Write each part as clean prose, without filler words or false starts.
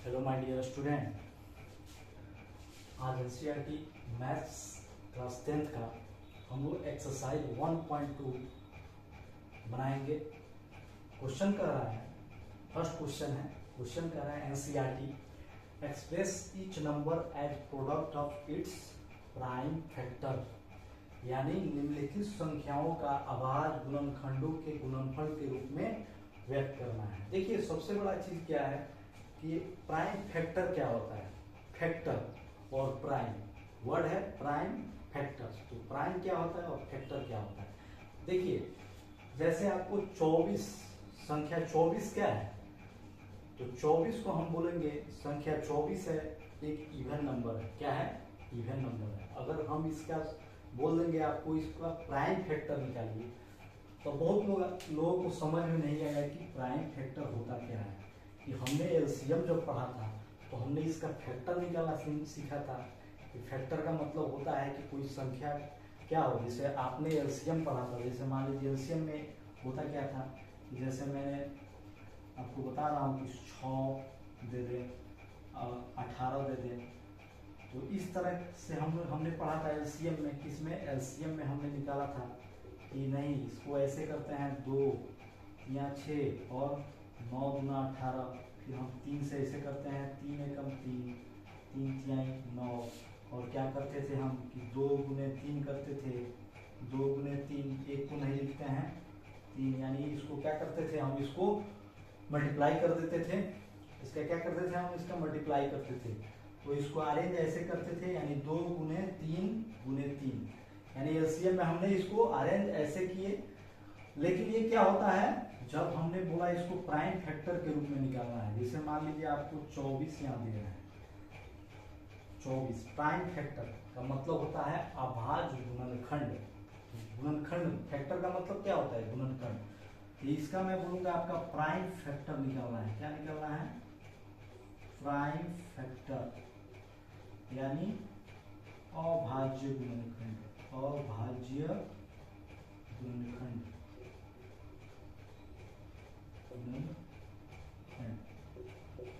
Hello my dear student, आज NCERT maths class 10th का हम लोग एक्सरसाइज 1.2 बनाएंगे। क्वेश्चन कर रहा है, फर्स्ट क्वेश्चन है, क्वेश्चन कर रहा है NCERT express each number as product of its prime factor, यानी निम्नलिखित संख्याओं का अभाज्य गुणनखंडों के गुणनफल के रूप में व्यक्त करना है। देखिए सबसे बड़ा चीज क्या है कि प्राइम फैक्टर क्या होता है। फैक्टर और प्राइम वर्ड है, प्राइम फैक्टर। तो प्राइम क्या होता है और फैक्टर क्या होता है। देखिए जैसे आपको 24 संख्या 24 क्या है, तो 24 को हम बोलेंगे संख्या 24 है, एक इवन नंबर है। क्या है? इवन नंबर है। अगर हम इसका बोल देंगे आपको इसका प्राइम फैक्टर निकालिए, तो बहुत लोगों को समझ में नहीं आएगा कि प्राइम फैक्टर होता क्या है। कि हमने एलसीएम जब पढ़ा था तो हमने इसका फैक्टर निकालना सीखा था कि फैक्टर का मतलब होता है कि कोई संख्या क्या हो। जैसे आपने एलसीएम पढ़ा था, जैसे मान लीजिए एलसीएम में होता क्या था, जैसे मैंने आपको बता रहा हूँ कि 6 दे दें, 18 दे दें, तो इस तरह से हमने पढ़ा था एलसीएम में। किसमें? एलसीएम में हमने निकाला था कि नहीं, इसको ऐसे करते हैं 2 या 6 और 9 दूना 18, फिर हम 3 से ऐसे करते हैं 3 एकम 3, 3 तिहाई 9, और क्या करते थे हम कि 2 गुने 3 करते थे, 2 गुने 3, एक को नहीं लिखते हैं 3, यानी इसको क्या करते थे हम, इसको मल्टीप्लाई कर देते थे। इसका क्या करते थे हम, इसका मल्टीप्लाई करते थे। तो इसको अरेंज ऐसे करते थे, यानी 2 गुने 3 गुने 3, यानी एलसीएम में हमने इसको अरेंज ऐसे किए। लेकिन ये क्या होता है, जब हमने बोला इसको प्राइम फैक्टर के रूप में निकालना है, जैसे मान लीजिए आपको 24 यहाँ दे रहा है, 24 प्राइम फैक्टर का मतलब होता है अभाज्य गुणनखंड। गुणनखंड, फैक्टर का मतलब क्या होता है? गुणनखंड। तो इसका मैं बोलूंगा आपका प्राइम फैक्टर निकालना है। क्या निकालना है? प्राइम फैक्टर, यानी अभाज्य गुणनखंड। अभाज्य गुणनखंड,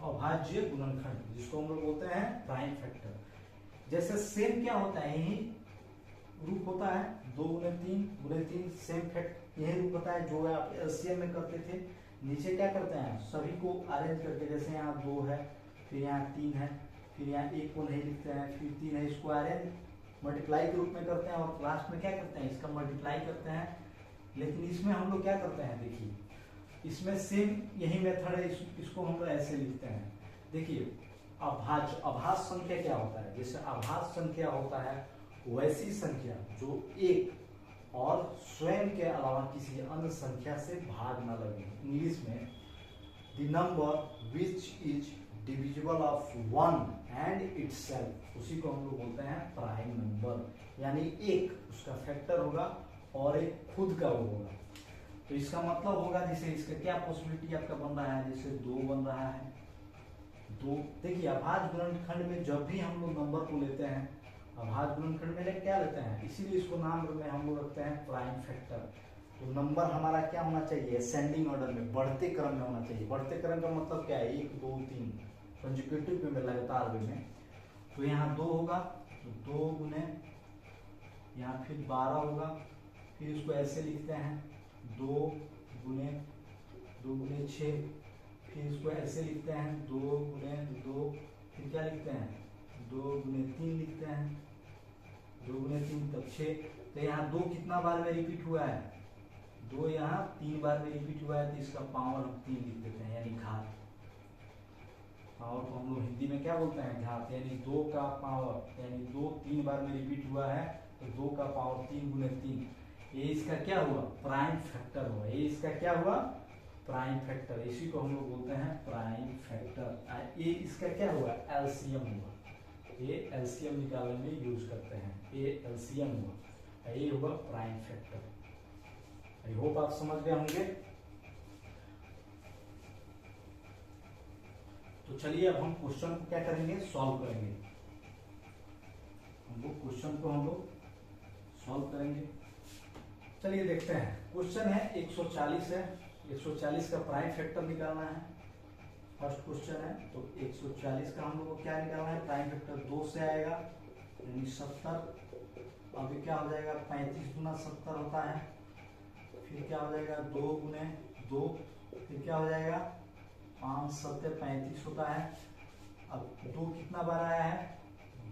अभाज्य गुणनखंड जिसको हम लोग बोलते हैं प्राइम फैक्टर। जैसे सेम क्या होता है, यही रूप होता है, 2 गुने 3 गुने 3 सेम फैक्ट, यही रूप होता है जो आप एलसीएम में करते थे। नीचे क्या करते हैं, सभी को अरेंज करके, जैसे यहाँ 2 है, फिर यहाँ 3 है, फिर यहाँ 1 को नहीं लिखते हैं, फिर 3 है, इसको अरेंज मल्टीप्लाई के रूप में करते हैं, और लास्ट में क्या करते हैं, इसका मल्टीप्लाई करते हैं। लेकिन इसमें हम लोग क्या करते हैं, देखिए इसमें सेम यही मेथड है, इसको हम लोग ऐसे लिखते हैं। देखिए अभाज्य संख्या क्या होता है, जैसे अभाज्य संख्या होता है वैसी संख्या जो एक और स्वयं के अलावा किसी अन्य संख्या से भाग न लगे। इंग्लिश में the number which is divisible of 1 and itself, उसी को हम लोग बोलते हैं प्राइम नंबर। यानी एक उसका फैक्टर होगा और एक खुद का वो होगा। तो इसका मतलब होगा, जैसे इसका क्या पॉसिबिलिटी आपका बन रहा है, जैसे 2 बन रहा है 2। देखिए अभाज्य गुणनखंड में जब भी हम लोग नंबर को लेते हैं, अभाज्य गुणनखंड में क्या लेते हैं, इसीलिए इसको नाम में हम लोग रखते हैं प्राइम फैक्टर। तो नंबर हमारा क्या होना चाहिए, असेंडिंग ऑर्डर में, बढ़ते क्रम में होना चाहिए। बढ़ते क्रम का मतलब क्या है, 1 2 3 कंसेक्यूटिव में, लगातार वे में। तो यहाँ 2 होगा, तो 2 गुने, यहाँ फिर 12 होगा, फिर इसको ऐसे लिखते हैं 2 गुने 6, फिर इसको ऐसे लिखते हैं 2 गुने 2, फिर क्या लिखते हैं 2 गुने 3 लिखते हैं, 2 गुने 3 तब 6। तो यहाँ 2 कितना बार में रिपीट हुआ है, 2 यहाँ 3 बार में रिपीट हुआ है, तो इसका पावर हम 3 लिख देते हैं, यानी घात। पावर को हम लोग हिंदी में क्या बोलते हैं, घात, यानी 2 का पावर, यानी 2 3 बार में रिपीट हुआ है, तो 2 का पावर 3 गुने 3, ये इसका क्या हुआ, प्राइम फैक्टर हुआ। ये इसका क्या हुआ, प्राइम फैक्टर। इसी को हम लोग बोलते हैं प्राइम फैक्टर। ये इसका क्या हुआ, एलसीएम हुआ। ये एलसीएम निकालने में यूज करते हैं, ये एलसीएम हुआ, ये हुआ प्राइम फैक्टर। आई होप आप समझ गए होंगे। तो चलिए अब हम क्वेश्चन को क्या करेंगे, सॉल्व करेंगे। हम लोग क्वेश्चन को हम लोग सॉल्व करेंगे। चलिए देखते हैं, क्वेश्चन है 140 है, 140 का प्राइम फैक्टर निकालना है। फर्स्ट क्वेश्चन है तो 140 का हम लोग को क्या निकालना है, प्राइम फैक्टर 2 से आएगा यानी 70। अभी क्या हो जाएगा, 35 गुना 70 होता है, फिर क्या हो जाएगा 2 गुने 2, फिर क्या हो जाएगा 5 सत्ते 35 होता है। अब 2 कितना बार आया है,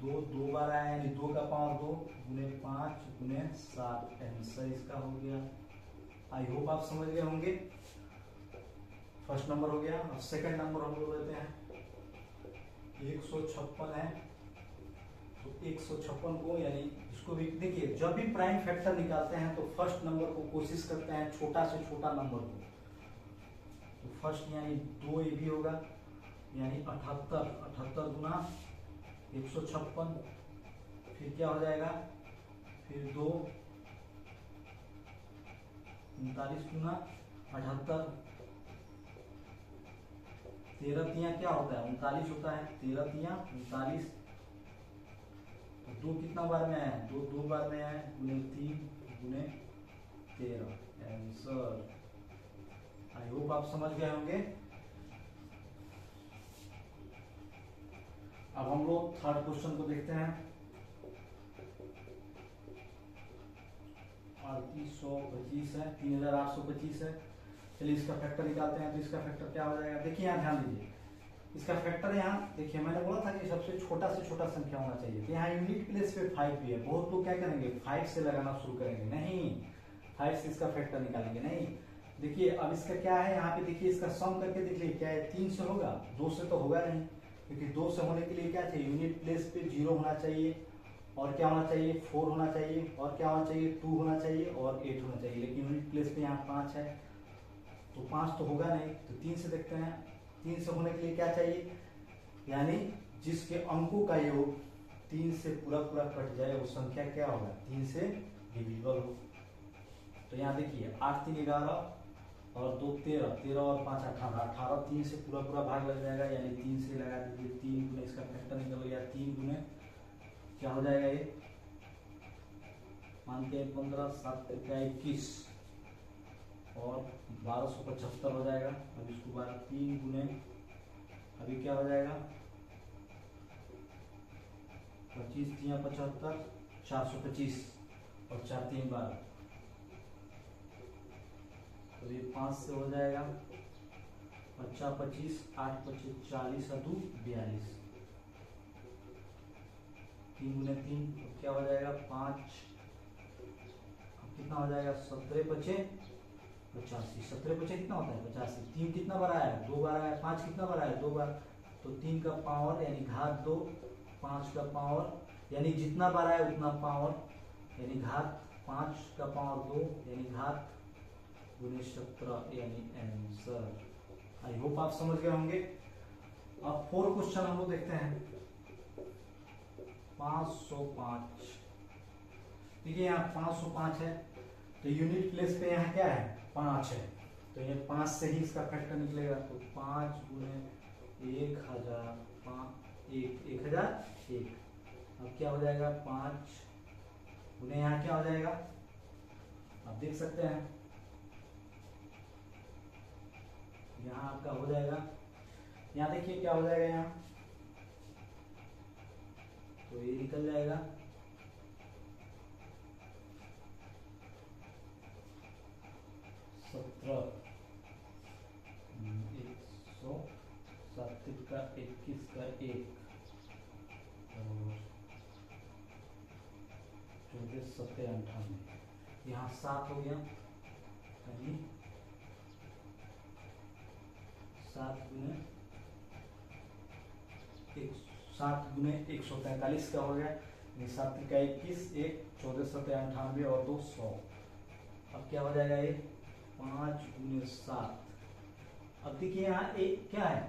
2 2 बार आया है यानी 2 का पावर 2 गुने 5 गुने 7, आंसर इसका हो गया। आई होप आप समझ गए होंगे। फर्स्ट नंबर हो गया। अब सेकंड नंबर हम लोग लेते हैं 156 है, तो 156 को यानी इसको भी देखिए, जब भी प्राइम फैक्टर निकालते हैं तो फर्स्ट नंबर को कोशिश करते हैं छोटा से छोटा नंबर को, तो फर्स्ट यानी 2 ये भी होगा यानी 78, 78 गुना 156, फिर क्या हो जाएगा, फिर 2 39 गुना 78, 13 तिया क्या होता है 39 होता है, 13 तिया 39, तो 2 कितना बार में आया है, 2 2 बार में आया है, गुने 3 गुने 13, आंसर। आई होप आप समझ गए होंगे। अब हम लोग थर्ड क्वेश्चन को देखते हैं। 3825 है, 3825 है। चलिए इसका फैक्टर निकालते हैं। तो इसका फैक्टर क्या हो जाएगा, देखिए यहाँ ध्यान दीजिए, इसका फैक्टर यहाँ देखिए, मैंने बोला था कि सबसे छोटा से छोटा संख्या होना चाहिए, तो यहाँ यूनिट प्लेस पे 5 भी है। बहुत लोग क्या करेंगे 5 से लगाना शुरू करेंगे, नहीं 5 से इसका फैक्टर निकालेंगे नहीं। देखिए अब इसका क्या है, यहाँ पे देखिए इसका सम करके देख लीजिए क्या है, 3 से होगा, 2 से तो होगा नहीं, क्योंकि 2 से होने के लिए क्या चाहिए, यूनिट प्लेस पे 0 होना चाहिए, और क्या होना चाहिए 4 होना चाहिए, और क्या होना चाहिए 2 होना चाहिए, और 8 होना चाहिए, लेकिन यूनिट प्लेस पे यहाँ 5 है, तो 5 तो होगा नहीं, तो 3 से देखते हैं। 3 से होने के लिए क्या चाहिए, यानी जिसके अंकों का योग 3 से पूरा पूरा कट जाए वो संख्या क्या होगा, 3 से डिविजिबल हो। तो यहाँ देखिए 8 3 11 और 2 13, 13 और 5 18, 18 3 से पूरा पूरा भाग लग जाएगा, यानी 3 से लगा दीजिए, 3 गुने इसका फैक्टर निकल गया, 3 गुने क्या हो जाएगा, ये मानते हैं 15 7 21 और 1275 हो जाएगा। अब इसको 3 गुने अभी क्या हो जाएगा 25 3 75 425 और 4 3 12, तो ये 5 से हो जाएगा 50 25 8 25 40 और 2 42, 3 गुने 3 तो क्या हो जाएगा 5, कितना हो जाएगा 17 25 85, 17 25 कितना होता है 85, 3 कितना बार आया है 2 बार आया, 5 कितना बार आया 2 बार, तो 3 का पावर यानी घात 2, 5 का पावर यानी जितना बार आया उतना पावर, यानी घात 5 का पावर 2 यानी घात गुने 17 यानी आंसर। आई होप आप समझ गए होंगे। अब 4 क्वेश्चन हम लोग देखते हैं। 505, देखिए यहाँ 505 है, तो यूनिट प्लेस पे यहाँ क्या है 5 है, तो ये 5 से ही इसका फैक्टर निकलेगा, तो 5 गुने 1000 1001, अब क्या हो जाएगा 5 गुने यहाँ क्या हो जाएगा, आप देख सकते हैं यहाँ आपका हो जाएगा, यहाँ देखिए क्या हो जाएगा यहाँ, तो ये निकल जाएगा 17 107 का 21 का 1 और 24 7 98, यहाँ 7 हो गया, यानी 7 गुने 143 का हो गया, 7 का 21 1 14 7 98 और 2 100। अब क्या हो जाएगा ये 5 गुने 7। अब देखिए यहाँ एक क्या है,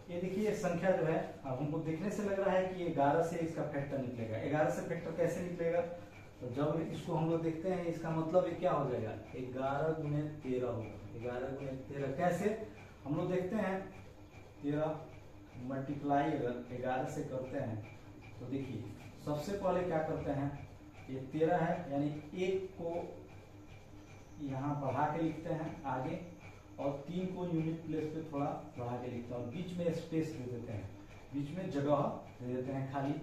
ये देखिए संख्या जो है, अब हमको देखने से लग रहा है कि 11 से इसका फैक्टर निकलेगा। 11 से फैक्टर कैसे निकलेगा, तो जब इसको हम लोग देखते हैं इसका मतलब ये क्या हो जाएगा 11 गुने 13 होगा, 11 गुने 13 कैसे हम लोग देखते हैं, 13 मल्टीप्लाई अगर 11 से करते हैं तो देखिए सबसे पहले क्या करते हैं, ये 13 है यानी 1 को यहाँ बढ़ा के लिखते हैं आगे, और 3 को यूनिट प्लेस पे थोड़ा बढ़ा के लिखते हैं और बीच में स्पेस दे देते हैं, बीच में जगह दे देते हैं खाली,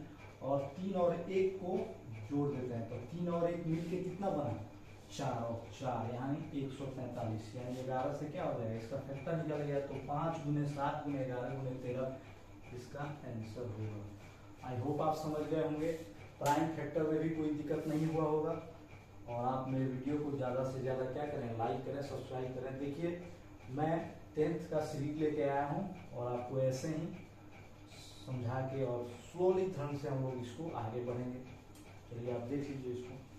और 3 और 1 को जोड़ देते हैं। तो 3 और 1 मिलके कितना बना, 4 और 4 यानी 143, यानी 11 से क्या हो जाएगा, इसका फैक्टर निकल गया। तो 5 गुने 7 गुने 11 गुने 13 इसका आंसर होगा। आई होप आप समझ गए होंगे, प्राइम फैक्टर में भी कोई दिक्कत नहीं हुआ होगा। और आप मेरे वीडियो को ज़्यादा से ज़्यादा क्या करें, लाइक करें, सब्सक्राइब करें। देखिए मैं 10th का सीरीज लेके आया हूँ और आपको ऐसे ही समझा के और स्लोली ढंग से हम लोग इसको आगे बढ़ेंगे। चलिए आप देख लीजिए इसको।